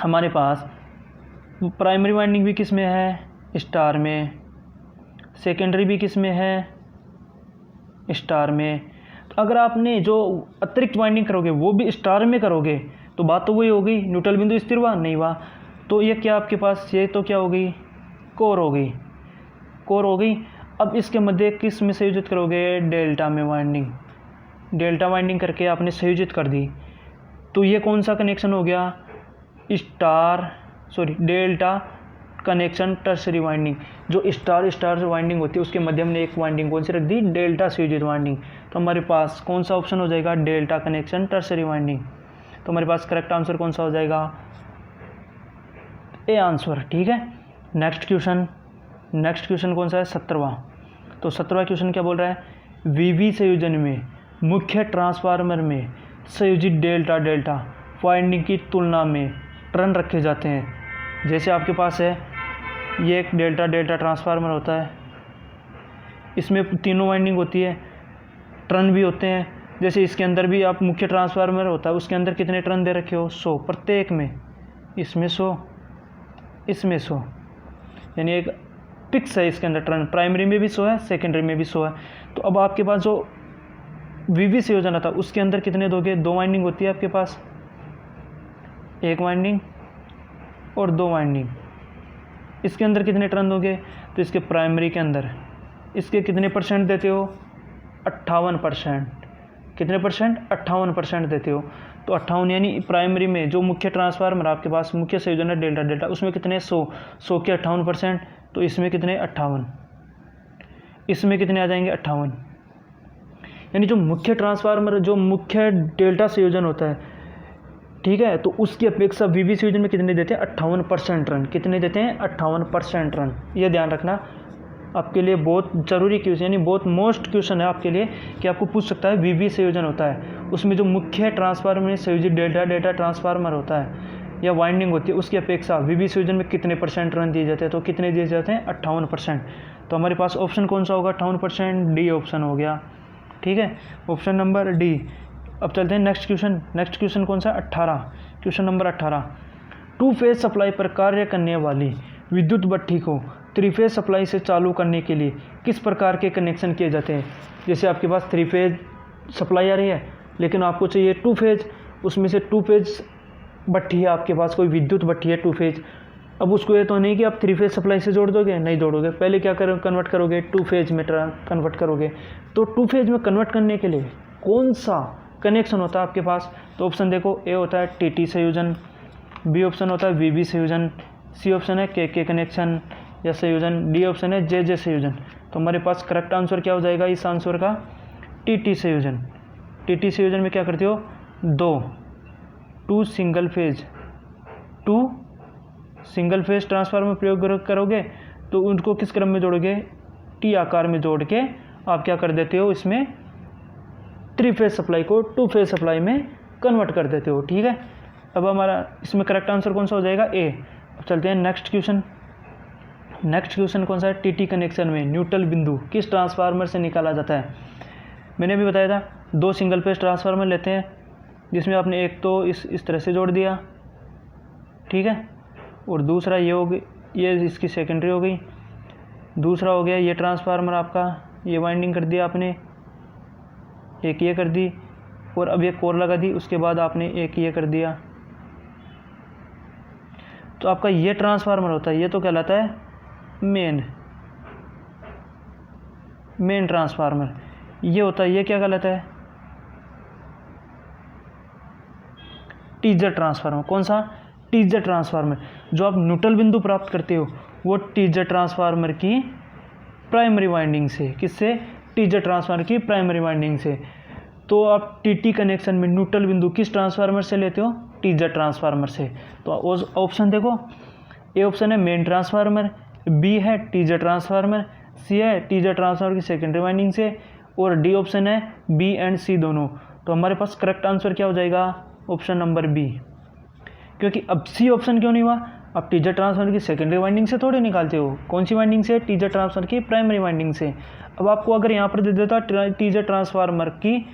हमारे पास प्राइमरी वाइंडिंग भी किस में है, स्टार में, सेकेंडरी भी किस में है, स्टार में। तो अगर आपने जो अतिरिक्त वाइंडिंग करोगे वो भी स्टार में करोगे तो बात तो वही होगी, न्यूट्रल बिंदु स्थिर हुआ नहीं हुआ। तो ये क्या आपके पास, ये तो क्या हो गई, कोर हो गई, कोर हो गई। अब इसके मध्य किस में संयोजित करोगे, डेल्टा में वाइंडिंग, डेल्टा वाइंडिंग करके आपने संयोजित कर दी। तो ये कौन सा कनेक्शन हो गया, डेल्टा कनेक्शन टर्सरी वाइंडिंग। जो स्टार स्टार वाइंडिंग होती है उसके मध्य में एक वाइंडिंग कौन सी रख दी, डेल्टा संयोजित वाइंडिंग। तो हमारे पास कौन सा ऑप्शन हो जाएगा, डेल्टा कनेक्शन टर्सरी वाइंडिंग। तो हमारे पास करेक्ट आंसर कौन सा हो जाएगा, ए आंसर। ठीक है, नेक्स्ट क्वेश्चन कौन सा है, 17वां। तो 17वां क्वेश्चन क्या बोल रहा है, वीवी संयोजन में मुख्य ट्रांसफार्मर में संयोजित डेल्टा डेल्टा वाइंडिंग की तुलना में टर्न रखे जाते हैं। जैसे आपके पास है ये एक डेल्टा डेल्टा ट्रांसफार्मर होता है, इसमें तीनों वाइंडिंग होती है, टर्न भी होते हैं। जैसे इसके अंदर भी आप मुख्य ट्रांसफार्मर होता है, उसके अंदर कितने टर्न दे रखे हो, 100 प्रत्येक में, इसमें 100 इसमें 100, यानी एक फिक्स है इसके अंदर टर्न। प्राइमरी में भी 100 है, सेकेंडरी में भी 100 है। तो अब आपके पास जो वीवी संयोजन था उसके अंदर कितने दोगे, 2 वाइंडिंग होती है आपके पास, 1 वाइंडिंग और 2 वाइंडिंग। इसके अंदर कितने टर्न दोगे, तो इसके प्राइमरी के अंदर इसके कितने परसेंट देते हो, 58%। कितने परसेंट, 58% देते हो। तो 58 यानी प्राइमरी में जो मुख्य ट्रांसफार्मर आपके पास मुख्य संयोजन है डेल्टा डेल्टा, उसमें कितने 100 के 58%। तो इसमें कितने 58, इसमें कितने आ जाएंगे 58। यानी जो मुख्य ट्रांसफार्मर जो मुख्य डेल्टा संयोजन होता है, ठीक है, तो उसकी अपेक्षा वीवी संयोजन में कितने देते हैं, 58% रन। कितने देते हैं, 58% रन। ये ध्यान रखना, आपके लिए बहुत ज़रूरी क्वेश्चन, यानी बहुत मोस्ट क्वेश्चन है आपके लिए कि आपको पूछ सकता है वीवी संयोजन होता है, उसमें जो मुख्य ट्रांसफार्मर में संयोजित डेल्टा डेल्टा ट्रांसफार्मर होता है या वाइंडिंग होती है, उसकी अपेक्षा वीवी संयोजन में कितने परसेंट रन दिए जाते हैं। तो कितने दिए जाते हैं, 58%। तो हमारे पास ऑप्शन कौन सा होगा, 58%, डी ऑप्शन हो गया। ठीक है, ऑप्शन नंबर डी। अब चलते हैं नेक्स्ट क्वेश्चन कौन सा, 18, question number 18। Two phase supply पर कार्य करने वाली विद्युत भट्ठी को थ्री फेज सप्लाई से चालू करने के लिए किस प्रकार के कनेक्शन किए जाते हैं। जैसे आपके पास थ्री फेज सप्लाई आ रही है लेकिन आपको चाहिए टू फेज, उसमें से टू फेज भट्ठी है आपके पास, कोई विद्युत भट्ठी है टू फेज। अब उसको ये तो नहीं कि आप थ्री फेज सप्लाई से जोड़ दोगे, नहीं जोड़ोगे, पहले क्या कन्वर्ट करोगे, टू फेज में कन्वर्ट करोगे। तो टू फेज में कन्वर्ट करने के लिए कौन सा कनेक्शन होता है आपके पास, तो ऑप्शन देखो, ए होता है टीटी संयोजन, बी ऑप्शन होता है वीवी संयोजन, सी ऑप्शन है के कनेक्शन या संयोजन, डी ऑप्शन है जे संयोजन। तो हमारे पास करेक्ट आंसर क्या हो जाएगा इस आंसर का, टीटी संयोजन। टीटी संयोजन में क्या करते हो, टू सिंगल फेज ट्रांसफार्मर प्रयोग करोगे तो उनको किस क्रम में जोड़ोगे, टी आकार में जोड़ के आप क्या कर देते हो, इसमें थ्री फेज सप्लाई को टू फेज सप्लाई में कन्वर्ट कर देते हो। ठीक है, अब हमारा इसमें करेक्ट आंसर कौन सा हो जाएगा, ए। अब चलते हैं नेक्स्ट क्वेश्चन। नेक्स्ट क्वेश्चन कौन सा है, टीटी कनेक्शन में न्यूट्रल बिंदु किस ट्रांसफार्मर से निकाला जाता है। मैंने अभी बताया था, दो सिंगल फेज ट्रांसफार्मर लेते हैं जिसमें आपने एक तो इस तरह से जोड़ दिया, ठीक है, और दूसरा ये हो गई, ये इसकी सेकेंडरी हो गई, दूसरा हो गया ये ट्रांसफार्मर आपका, ये वाइंडिंग कर दिया आपने, एक ये कर दी और अब एक कोर लगा दी, उसके बाद आपने एक ये कर दिया। तो आपका ये ट्रांसफार्मर होता है, ये तो कहलाता है मेन ट्रांसफार्मर। ये होता है, ये क्या कहलाता है, टीजर ट्रांसफार्मर। कौन सा, टीजर ट्रांसफार्मर। जो आप न्यूट्रल बिंदु प्राप्त करते हो वो टीजर ट्रांसफार्मर की प्राइमरी वाइंडिंग से, किससे, टीजर ट्रांसफार्मर की प्राइमरी वाइंडिंग से। तो आप टीटी कनेक्शन में न्यूट्रल बिंदु किस ट्रांसफार्मर से लेते हो, टीजर ट्रांसफार्मर से। तो ऑप्शन देखो, ए ऑप्शन है मेन ट्रांसफार्मर, बी है टीजर ट्रांसफार्मर, सी है टीजर ट्रांसफार्मर की सेकेंडरी वाइंडिंग से, और डी ऑप्शन है बी एंड सी दोनों। तो हमारे पास करेक्ट आंसर क्या हो जाएगा, ऑप्शन नंबर बी। क्योंकि अब सी ऑप्शन क्यों नहीं हुआ, आप टीजर ट्रांसफार्मर की सेकेंडरी वाइंडिंग से थोड़ी निकालते हो, कौन सी वाइंडिंग से, टीजर ट्रांसफार्मर की प्राइमरी वाइंडिंग से। अब आपको अगर यहाँ पर दे देता टीजर ट्रांसफार्मर की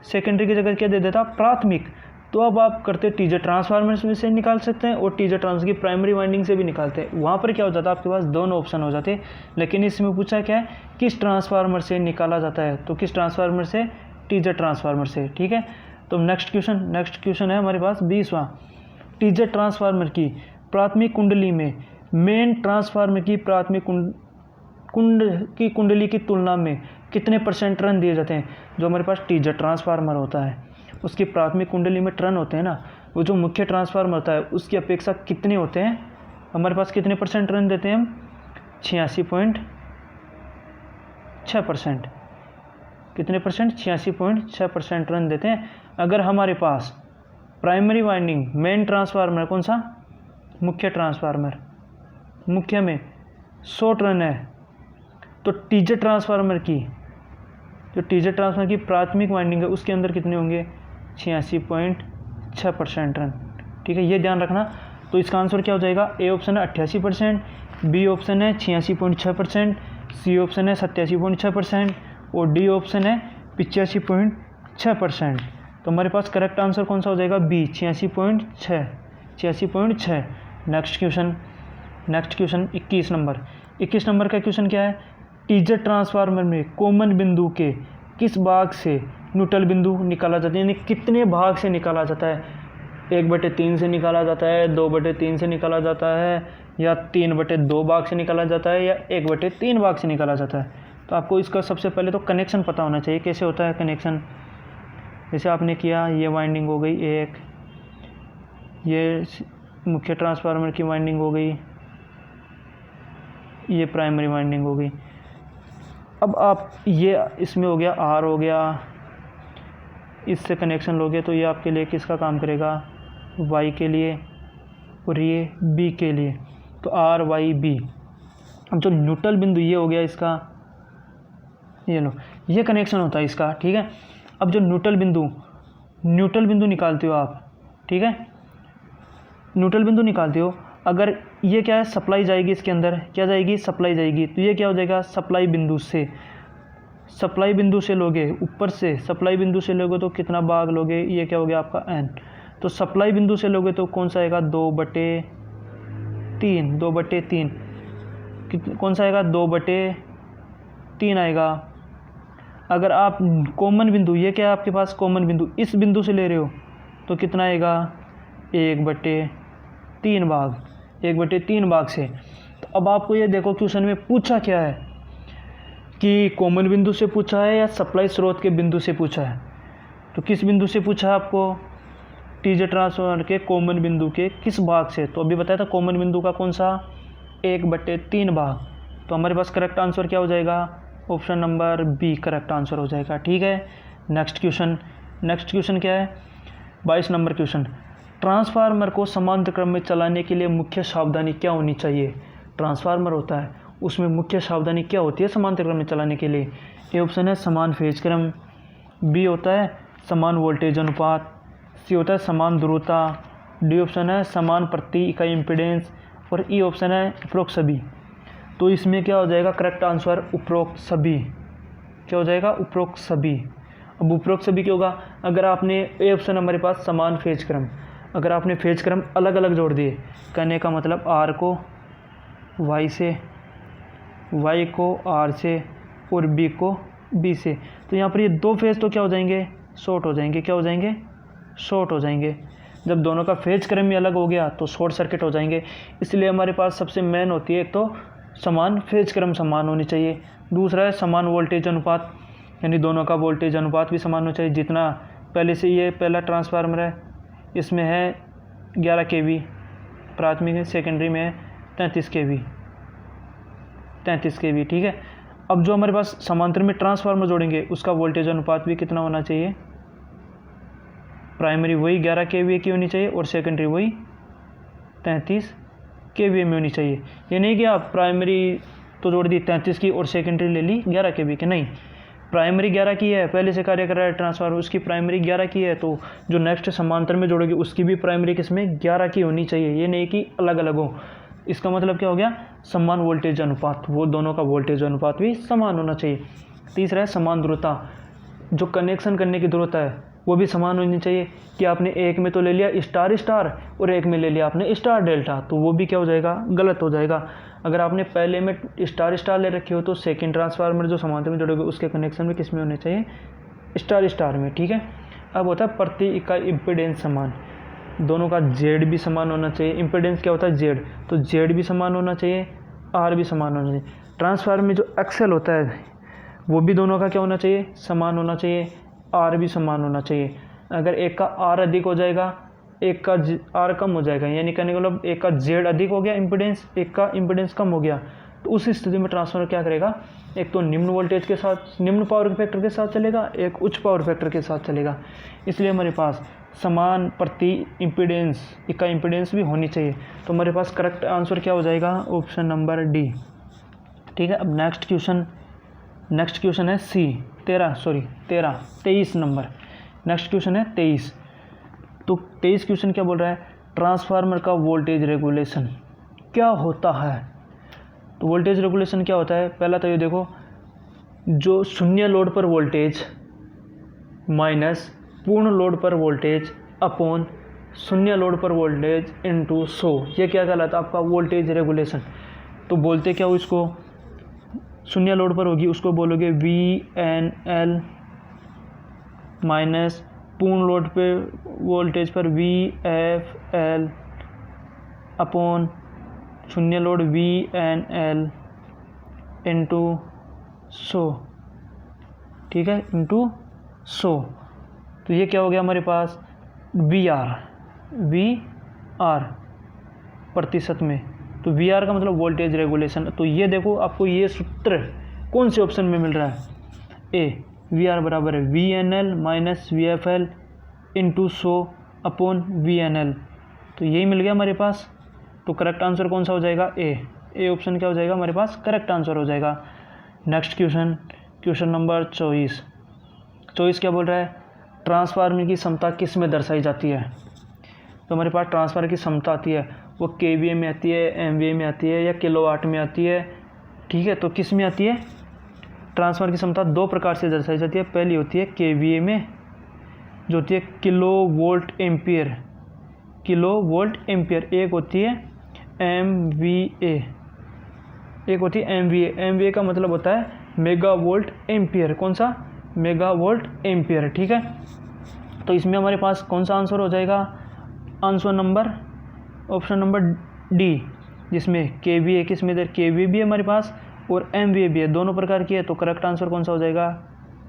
सेकेंडरी की जगह क्या दे देता, प्राथमिक, तो अब आप करते टीजर ट्रांसफार्मर से निकाल सकते हैं और टीजर ट्रांसफार्मर की प्राइमरी वाइंडिंग से भी निकालते हैं। वहाँ पर क्या हो जाता है, आपके पास दोनों ऑप्शन हो जाते, लेकिन इसमें पूछा क्या है, किस ट्रांसफार्मर से निकाला जाता है, तो किस ट्रांसफार्मर से, टीजर ट्रांसफार्मर से। ठीक है, तो नेक्स्ट क्वेश्चन है हमारे पास 20वां। टीजर ट्रांसफार्मर की प्राथमिक कुंडली में मेन ट्रांसफार्मर की प्राथमिक कुंडली की तुलना में कितने % टर्न दिए जाते हैं। जो हमारे पास टीजर ट्रांसफार्मर होता है उसकी प्राथमिक कुंडली में टर्न होते हैं ना, वो जो मुख्य ट्रांसफार्मर होता है उसकी अपेक्षा कितने होते हैं, हमारे पास कितने % टर्न देते हैं हम, 86.6%। कितने %, 86.6% रन देते हैं। अगर हमारे पास प्राइमरी वाइंडिंग मेन ट्रांसफार्मर, कौन सा, मुख्य ट्रांसफार्मर, मुख्य में 100 टर्न है, तो टीजर ट्रांसफार्मर की प्राथमिक वाइंडिंग है उसके अंदर कितने होंगे, 86.6% रन। ठीक है, ये ध्यान रखना। तो इसका आंसर क्या हो जाएगा, ए ऑप्शन है 88%, बी ऑप्शन है 86.6%, सी ऑप्शन है 87.6% और डी ऑप्शन है 85.6%। तो हमारे पास करेक्ट आंसर कौन सा हो जाएगा, बी, 86.6। नेक्स्ट क्वेश्चन 21 नंबर का क्वेश्चन क्या है, टीजर ट्रांसफार्मर में कॉमन बिंदु के किस भाग से न्यूट्रल बिंदु निकाला जाता है, यानी कितने भाग से निकाला जाता है, 1/3 से निकाला जाता है, 2/3 से निकाला जाता है, या 3/2 भाग से निकाला जाता है, या 1/3 भाग से निकाला जाता है। तो आपको इसका सबसे पहले तो कनेक्शन पता होना चाहिए, कैसे होता है कनेक्शन। जैसे आपने किया, ये वाइंडिंग हो गई एक, ये मुख्य ट्रांसफार्मर की वाइंडिंग हो गई, ये प्राइमरी वाइंडिंग हो गई। अब आप ये इसमें हो गया, आर हो गया, इससे कनेक्शन लोगे तो ये आपके लिए किसका काम करेगा, वाई के लिए, और ये बी के लिए, तो आर वाई बी। अब जो न्यूट्रल बिंदु ये हो गया इसका, ये लो, ये कनेक्शन होता है इसका। ठीक है, अब जो न्यूट्रल बिंदु निकालते हो आप, ठीक है, न्यूट्रल बिंदु निकालते हो, अगर ये क्या है, सप्लाई जाएगी इसके अंदर, क्या जाएगी, सप्लाई जाएगी, तो ये क्या हो जाएगा, सप्लाई बिंदु से लोगे, ऊपर से सप्लाई बिंदु से लोगे तो कितना भाग लोगे, ये क्या हो गया आपका एन, तो सप्लाई बिंदु से लोगे तो कौन सा आएगा 2/3, 2/3 कौन सा आएगा 2/3 आएगा। अगर आप कॉमन बिंदु, ये क्या है आपके पास कॉमन बिंदु, इस बिंदु से ले रहे हो तो कितना आएगा 1/3 भाग, 1/3 भाग से। तो अब आपको ये देखो क्वेश्चन में पूछा क्या है कि कॉमन बिंदु से पूछा है या सप्लाई स्रोत के बिंदु से पूछा है। तो किस बिंदु से पूछा है आपको, टीजेड ट्रांसफार्मर के कॉमन बिंदु के किस भाग से। तो अभी बताया था कॉमन बिंदु का कौन सा 1/3 भाग। तो हमारे पास करेक्ट आंसर क्या हो जाएगा, option number B correct answer हो जाएगा। ठीक है, नेक्स्ट क्वेश्चन क्या है 22 नंबर क्वेश्चन। ट्रांसफार्मर को समांतर क्रम में चलाने के लिए मुख्य सावधानी क्या होनी चाहिए। ट्रांसफार्मर होता है उसमें मुख्य सावधानी क्या होती है समांतर क्रम में चलाने के लिए। ए ऑप्शन है समान फेज क्रम, बी होता है समान वोल्टेज अनुपात, सी होता है समान ध्रुवता, डी ऑप्शन है समान प्रति इकाई इम्पीडेंस और ई ऑप्शन है उपरोक्त सभी। तो इसमें क्या हो जाएगा करेक्ट आंसर उपरोक्त सभी। क्या हो जाएगा उपरोक्त सभी। अब उपरोक्त सभी क्या होगा, अगर आपने ए ऑप्शन हमारे पास समान फेज क्रम, अगर आपने फेज क्रम अलग अलग जोड़ दिए, कहने का मतलब आर को वाई से, वाई को आर से और बी को बी से, तो यहाँ पर ये दो फेज तो क्या हो जाएंगे शॉर्ट हो जाएंगे। क्या हो जाएंगे शॉर्ट हो जाएंगे। जब दोनों का फेज क्रम ही अलग हो गया तो शॉर्ट सर्किट हो जाएंगे। इसलिए हमारे पास सबसे मेन होती है एक तो समान फेज क्रम समान होनी चाहिए, दूसरा है समान वोल्टेज अनुपात, यानी दोनों का वोल्टेज अनुपात भी समान होना चाहिए। जितना पहले से ये पहला ट्रांसफार्मर है इसमें है 11 kV, प्राथमिक है, सेकेंडरी में है 33 kV, 33 kV। ठीक है, अब जो हमारे पास समांतर में ट्रांसफार्मर जोड़ेंगे उसका वोल्टेज अनुपात भी कितना होना चाहिए, प्राइमरी वही 11 kVA की होनी चाहिए और सेकेंडरी वही 33 kVA में होनी चाहिए। ये नहीं कि आप प्राइमरी तो जोड़ दी 33 की और सेकेंडरी ले ली 11 kVA की, नहीं, प्राइमरी 11 की है, पहले से कार्य कर रहा है ट्रांसफार्मर, उसकी प्राइमरी 11 की है, तो जो नेक्स्ट समांतर में जोड़ोगे उसकी भी प्राइमरी किसमें 11 की होनी चाहिए। ये नहीं कि अलग अलग हो। इसका मतलब क्या हो गया समान वोल्टेज अनुपात, वो दोनों का वोल्टेज अनुपात भी समान होना चाहिए। तीसरा है समान ध्रुवता, जो कनेक्शन करने की ध्रुवता है वो भी समान होनी चाहिए। कि आपने एक में तो ले लिया स्टार स्टार और एक में ले लिया आपने स्टार डेल्टा, तो वो भी क्या हो जाएगा गलत हो जाएगा। अगर आपने पहले में स्टार स्टार ले रखे हो तो सेकंड ट्रांसफार्मर जो समांतर में जोड़ोगे उसके कनेक्शन में किस में होने चाहिए स्टार स्टार में। ठीक है, अब होता है प्रति इकाई इम्पीडेंस समान, दोनों का जेड भी समान होना चाहिए। इम्पीडेंस क्या होता है जेड, तो जेड भी समान होना चाहिए, आर भी समान होना चाहिए। ट्रांसफार्मर में जो एक्सेल होता है वो भी दोनों का क्या होना चाहिए समान होना चाहिए, आर भी समान होना चाहिए। अगर एक का आर अधिक हो जाएगा एक का आर कम हो जाएगा, यानी कहने का मतलब एक का जेड अधिक हो गया इम्पीडेंस, एक का इम्पीडेंस कम हो गया, तो उस स्थिति में ट्रांसफार्मर क्या करेगा, एक तो निम्न वोल्टेज के साथ निम्न पावर फैक्टर के साथ चलेगा, एक उच्च पावर फैक्टर के साथ चलेगा। इसलिए हमारे पास समान प्रति इम्पीडेंस इकाई इम्पीडेंस भी होनी चाहिए। तो हमारे पास करेक्ट आंसर क्या हो जाएगा ऑप्शन नंबर डी। ठीक है, अब नेक्स्ट क्वेश्चन है सी 23 नंबर। नेक्स्ट क्वेश्चन है 23। तो 23 क्वेश्चन क्या बोल रहा है, ट्रांसफार्मर का वोल्टेज रेगुलेशन क्या होता है। तो वोल्टेज रेगुलेशन क्या होता है, पहला तो ये देखो, जो शून्य लोड पर वोल्टेज माइनस पूर्ण लोड पर वोल्टेज अपॉन शून्य लोड पर वोल्टेज इनटू 100, ये क्या कहलाता है आपका वोल्टेज रेगुलेशन। तो बोलते क्या हो इसको, शून्य लोड पर होगी उसको बोलोगे VNL माइनस पूर्ण लोड पे वोल्टेज पर VFL अपॉन शून्य लोड VNL इंटू 100। ठीक है, इंटू 100। तो ये क्या हो गया हमारे पास VR प्रतिशत में। तो VR का मतलब वोल्टेज रेगुलेशन। तो ये देखो आपको ये सूत्र कौन से ऑप्शन में मिल रहा है, ए VR बराबर है VNL minus VFL into 100 upon VNL। तो यही मिल गया हमारे पास। तो करेक्ट आंसर कौन सा हो जाएगा ए ऑप्शन क्या हो जाएगा हमारे पास करेक्ट आंसर हो जाएगा। नेक्स्ट क्वेश्चन नंबर 24 क्या बोल रहा है, ट्रांसफार्मर की क्षमता किस में दर्शाई जाती है। तो हमारे पास ट्रांसफार्मर की क्षमता आती है वो KVA में आती है, MVA में आती है या किलोवाट में आती है। ठीक है, तो किस में आती है, ट्रांसफार्मर की क्षमता दो प्रकार से दर्शाई जाती है। पहली होती है KVA में जो होती है kilo volt ampere, kilo volt ampere, एक होती है MVA, एक होती है MVA। MVA का मतलब होता है मेगा वोल्ट एम्पियर। कौन सा? Mega volt ampere. ठीक है, तो इसमें हमारे पास कौन सा आंसर हो जाएगा? Answer number option number D, जिसमें KVA किसमें दे, KVA भी है हमारे पास और MVA भी है, दोनों प्रकार की है। तो करेक्ट आंसर कौन सा हो जाएगा?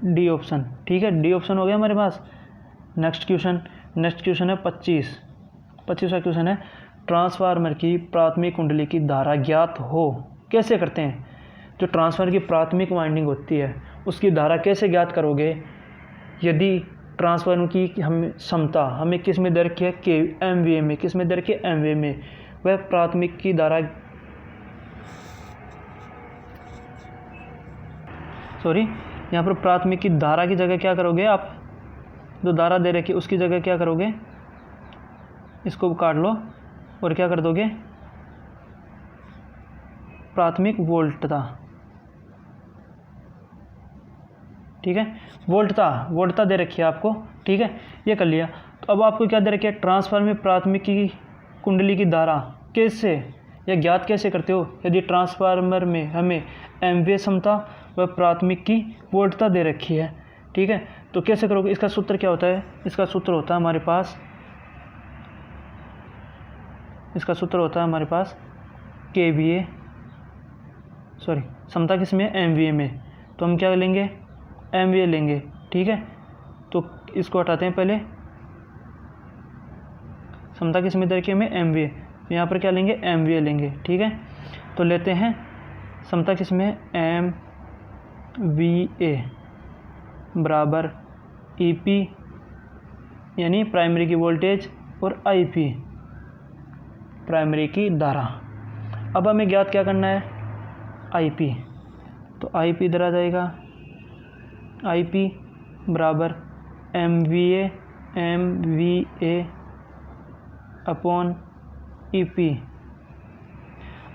D option. ठीक है, डी ऑप्शन हो गया हमारे पास। नेक्स्ट क्वेश्चन है 25वां क्वेश्चन है, ट्रांसफार्मर की प्राथमिक कुंडली की धारा ज्ञात हो, कैसे करते हैं? जो ट्रांसफार्मर की प्राथमिक वाइंडिंग होती है उसकी धारा कैसे ज्ञात करोगे? यदि ट्रांसफार्मर की हम क्षमता हमें किस में दे रखी है? MVA में। किस में दे रखी है? MVA में। वह प्राथमिक की धारा, यहाँ पर प्राथमिक की धारा की जगह क्या करोगे आप? जो धारा दे रखी है उसकी जगह क्या करोगे? इसको काट लो और क्या कर दोगे? प्राथमिक वोल्टता। ठीक है, वोल्टता दे रखी है आपको। ठीक है, ये कर लिया। तो अब आपको क्या दे रखी है? ट्रांसफार्मर में प्राथमिक की कुंडली की धारा कैसे या ज्ञात कैसे करते हो? यदि ट्रांसफार्मर में हमें MVA क्षमता व प्राथमिक की वोल्टता दे रखी है। ठीक है, तो कैसे करोगे? इसका सूत्र क्या होता है? इसका सूत्र होता है हमारे पास KVA, क्षमता किस में? MVA में। तो हम क्या लेंगे? MVA लेंगे। ठीक है, तो इसको हटाते हैं पहले। क्षमता किस में दे रखी है? हमें MVA। तो यहाँ पर क्या लेंगे? MVA लेंगे। ठीक है, तो लेते हैं क्षमता किस में? MVA बराबर EP यानी प्राइमरी की वोल्टेज और IP प्राइमरी की धारा। अब हमें ज्ञात क्या करना है? IP। तो IP इधर आ जाएगा, IP बराबर MVA अपॉन EP।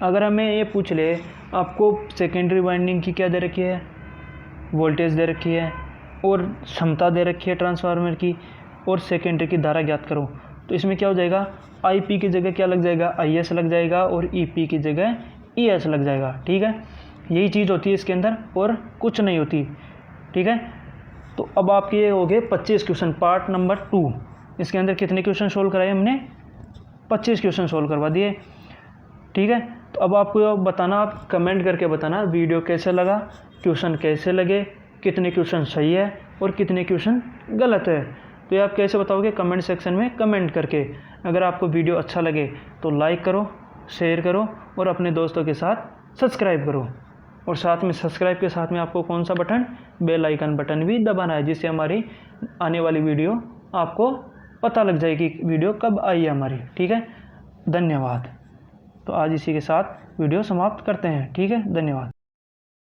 अगर हमें ये पूछ ले आपको सेकेंडरी वाइंडिंग की क्या दे रखी है? वोल्टेज दे रखी है और क्षमता दे रखी है ट्रांसफार्मर की, और सेकेंडरी की धारा ज्ञात करो, तो इसमें क्या हो जाएगा? IP की जगह क्या लग जाएगा? IS लग जाएगा और EP की जगह ES लग जाएगा। ठीक है, यही चीज़ होती है इसके अंदर और कुछ नहीं होती। ठीक है, तो अब आपके ये हो गए 25 क्वेश्चन, पार्ट नंबर 2। इसके अंदर कितने क्वेश्चन सोल्व कराए हमने? 25 क्वेश्चन सोल्व करवा दिए। ठीक है, तो अब आपको बताना, आप कमेंट करके बताना वीडियो कैसे लगा, क्वेश्चन कैसे लगे, कितने क्वेश्चन सही है और कितने क्वेश्चन गलत है। तो ये आप कैसे बताओगे? कमेंट सेक्शन में कमेंट करके। अगर आपको वीडियो अच्छा लगे तो लाइक करो, शेयर करो और अपने दोस्तों के साथ सब्सक्राइब करो। और साथ में सब्सक्राइब के साथ में आपको कौन सा बटन? बेल आइकन बटन भी दबाना है, जिससे हमारी आने वाली वीडियो आपको पता लग जाएगी वीडियो कब आई है हमारी। ठीक है, धन्यवाद। तो आज इसी के साथ वीडियो समाप्त करते हैं। ठीक है, धन्यवाद।